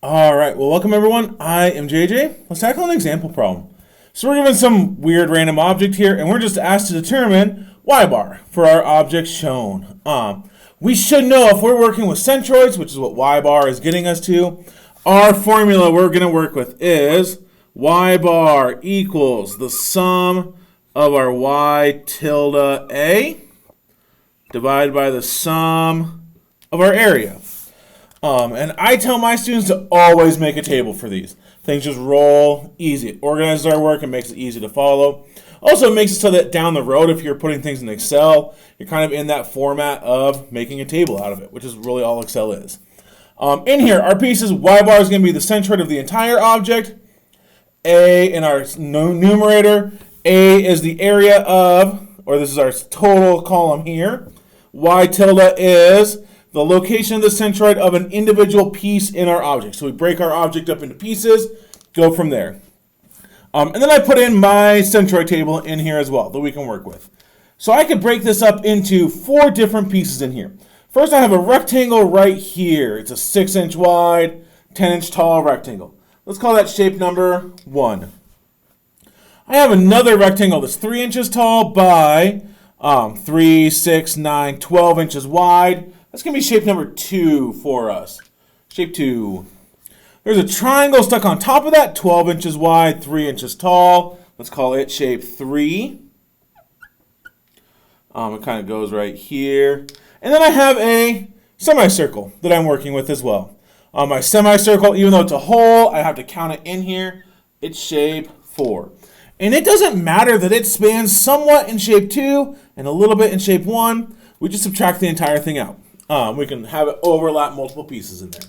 All right, well, welcome everyone. I am JJ. Let's tackle an example problem. So we're given some weird random object here, and we're just asked to determine y bar for our object shown. We should know if we're working with centroids, which is what y bar is getting us to, our formula we're going to work with is y bar equals the sum of our y tilde a divided by the sum of our area. And I tell my students to always make a table for these. Things just roll easy. It organizes our work and makes it easy to follow. Also, it makes it so that down the road, if you're putting things in Excel, you're kind of in that format of making a table out of it, which is really all Excel is. In here, our pieces, y bar is going to be the centroid of the entire object. A in our numerator. A is the area of, or this is our total column here. Y tilde is the location of the centroid of an individual piece in our object. So we break our object up into pieces, go from there. And then I put in my centroid table in here as well that we can work with. So I could break this up into 4 different pieces in here. First, I have a rectangle right here. It's a 6-inch wide, 10-inch tall rectangle. Let's call that shape number 1. I have another rectangle that's 3 inches tall by 3, 6, 9, 12 inches wide. That's going to be shape number 2 for us. Shape 2. There's a triangle stuck on top of that, 12 inches wide, 3 inches tall. Let's call it shape 3. It kind of goes right here. And then I have a semicircle that I'm working with as well. My semicircle, even though it's a hole, I have to count it in here. It's shape 4. And it doesn't matter that it spans somewhat in shape 2 and a little bit in shape 1. We just subtract the entire thing out. We can have it overlap multiple pieces in there.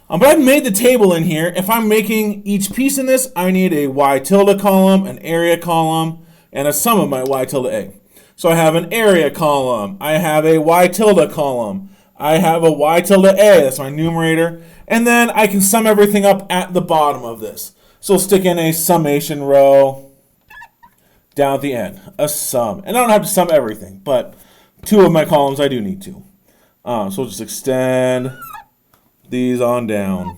But I've made the table in here. If I'm making each piece in this, I need a y tilde column, an area column, and a sum of my y tilde a. So I have an area column. I have a y tilde column. I have a y tilde a. That's my numerator. And then I can sum everything up at the bottom of this. So stick in a summation row down at the end. A sum. And I don't have to sum everything, but 2 of my columns I do need to. So we'll just extend these on down.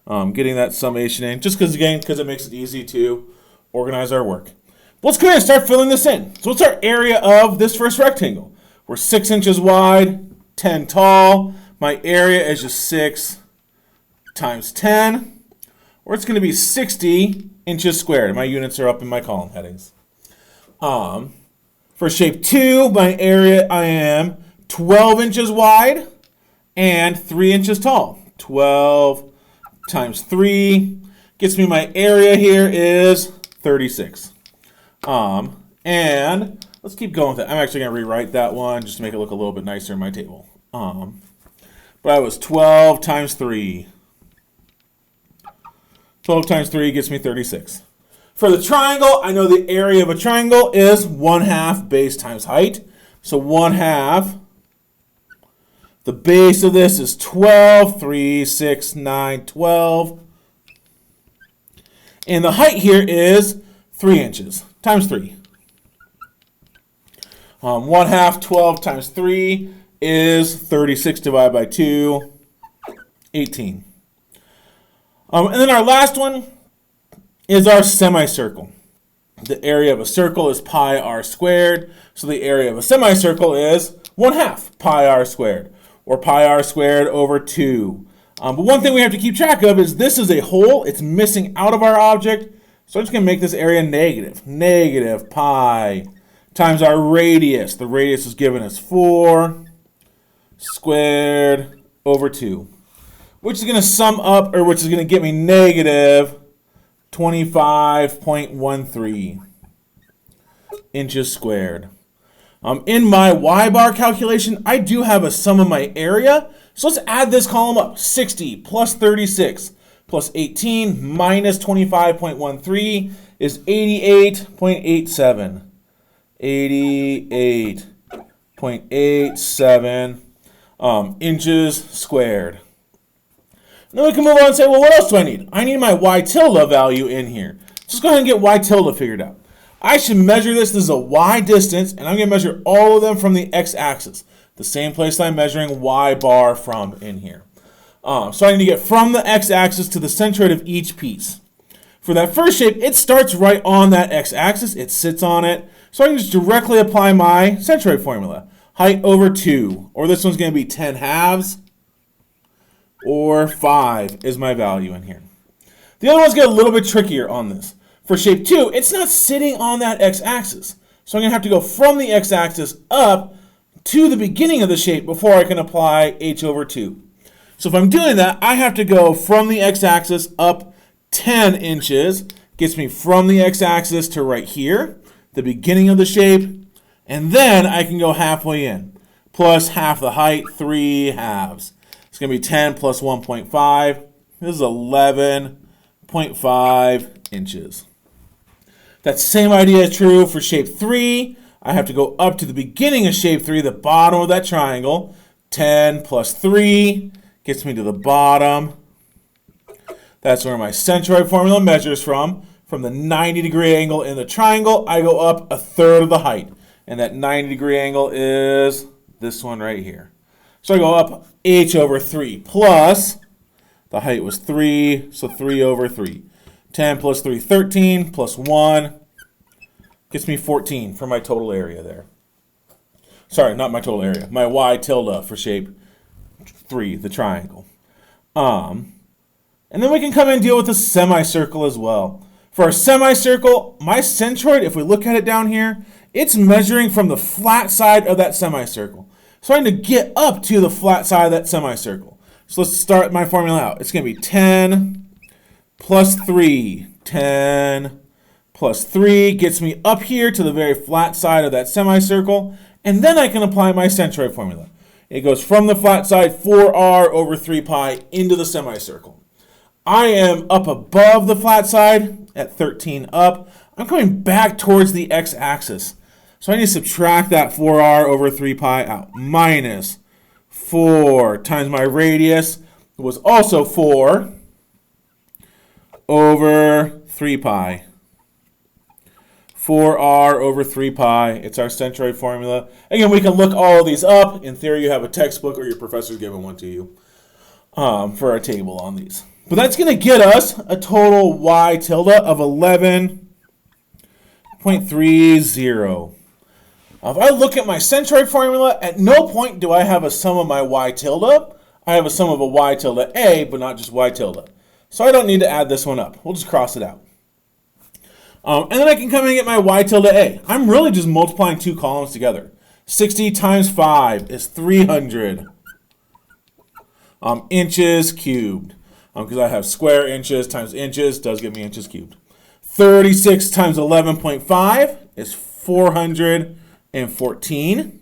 Getting that summation in, just because it makes it easy to organize our work. But let's go ahead and start filling this in. So what's our area of this first rectangle? We're 6 inches wide, 10 tall. My area is just 6 times 10, or it's going to be 60 inches squared. My units are up in my column headings. For shape 2, my area, I am 12 inches wide and 3 inches tall. 12 times 3 gets me my area here is 36. And let's keep going with it. I'm actually going to rewrite that one just to make it look a little bit nicer in my table. But I was 12 times 3. 12 times 3 gets me 36. For the triangle, I know the area of a triangle is 1/2 base times height. So 1/2. The base of this is 12, 3, 6, 9, 12. And the height here is 3 inches times 3. 1/2, 12 times 3 is 36 divided by 2, 18. And then our last one is our semicircle. The area of a circle is pi r squared, so the area of a semicircle is 1/2 pi r squared, or pi r squared over 2. But one thing we have to keep track of is this is a hole. It's missing out of our object, so I'm just going to make this area negative. Negative pi times our radius. The radius is given as 4 squared over 2, which is going to sum up, or which is going to get me negative 25.13 inches squared. In my y bar calculation, I do have a sum of my area. So let's add this column up. 60 plus 36 plus 18 minus 25.13 is 88.87. 88.87 inches squared. Then we can move on and say, well, what else do I need? I need my y tilde value in here. So let's go ahead and get y tilde figured out. I should measure this. This is a y distance, and I'm going to measure all of them from the x-axis, the same place I'm measuring y bar from in here. So I need to get from the x-axis to the centroid of each piece. For that first shape, it starts right on that x-axis. It sits on it. So I can just directly apply my centroid formula. Height over 2. Or this one's going to be 10 halves. Or 5 is my value in here. The other ones get a little bit trickier on this. For shape 2, it's not sitting on that x-axis. So I'm going to have to go from the x-axis up to the beginning of the shape before I can apply h over 2. So if I'm doing that, I have to go from the x-axis up 10 inches. Gets me from the x-axis to right here, the beginning of the shape. And then I can go halfway in. Plus half the height, 3 halves. It's going to be 10 plus 1.5. This is 11.5 inches. That same idea is true for shape 3. I have to go up to the beginning of shape 3, the bottom of that triangle. 10 plus 3 gets me to the bottom. That's where my centroid formula measures from. From the 90-degree angle in the triangle, I go up 1/3 of the height. And that 90-degree angle is this one right here. So I go up h over 3 plus, the height was 3, so 3 over 3. 10 plus 3, 13, plus 1 gets me 14 for my total area there. Sorry, not my total area. My y tilde for shape 3, the triangle. And then we can come in and deal with the semicircle as well. For a semicircle, my centroid, if we look at it down here, it's measuring from the flat side of that semicircle. So I need to get up to the flat side of that semicircle. So let's start my formula out. It's going to be 10 plus 3. 10 plus 3 gets me up here to the very flat side of that semicircle. And then I can apply my centroid formula. It goes from the flat side 4r over 3 pi into the semicircle. I am up above the flat side at 13 up. I'm coming back towards the x-axis. So I need to subtract that 4r over 3 pi out. Minus 4 times my radius was also 4 over 3 pi. 4r over 3 pi. It's our centroid formula. Again, we can look all of these up. In theory, you have a textbook or your professor's given one to you for a table on these. But that's going to get us a total y tilde of 11.30. If I look at my centroid formula, at no point do I have a sum of my y tilde. I have a sum of a y tilde a, but not just y tilde. So I don't need to add this one up. We'll just cross it out. And then I can come in and get my y tilde a. I'm really just multiplying two columns together. 60 times 5 is 300 inches cubed. Because I have square inches times inches does give me inches cubed. 36 times 11.5 is 414.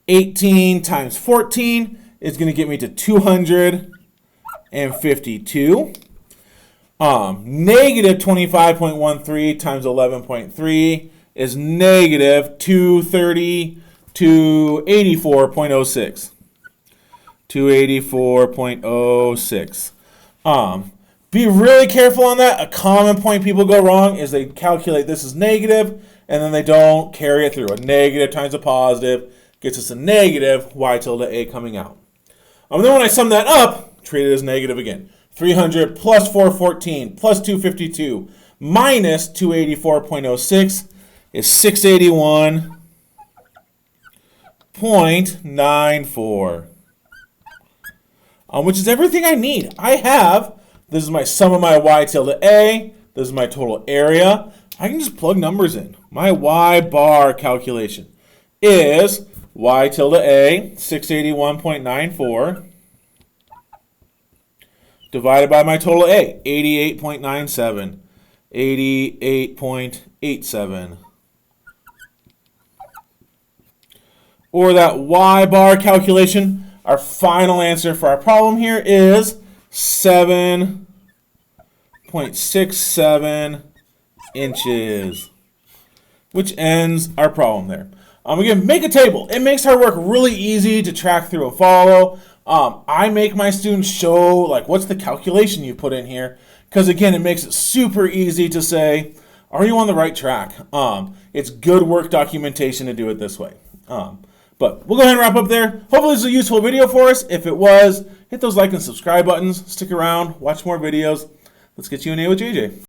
18 times 14 is going to get me to 252. Negative 25.13 times 11.3 is negative 284.06. 284.06. Be really careful on that. A common point people go wrong is they calculate this as negative and then they don't carry it through. A negative times a positive gets us a negative y tilde a coming out. And then when I sum that up, treat it as negative again. 300 plus 414 plus 252 minus 284.06 is 681.94. Which is everything I need. I have, this is my sum of my y tilde a, this is my total area. I can just plug numbers in. My y bar calculation is y tilde a, 681.94, divided by my total a, 88.97, 88.87. Or that y bar calculation, our final answer for our problem here is 7.67 inches, which ends our problem there. Again, make a table. It makes our work really easy to track through and follow. I make my students show like what's the calculation you put in here, because again, it makes it super easy to say, are you on the right track? It's good work documentation to do it this way. But we'll go ahead and wrap up there. Hopefully this is a useful video for us. If it was, hit those like and subscribe buttons. Stick around, watch more videos. Let's get you in A with JJ.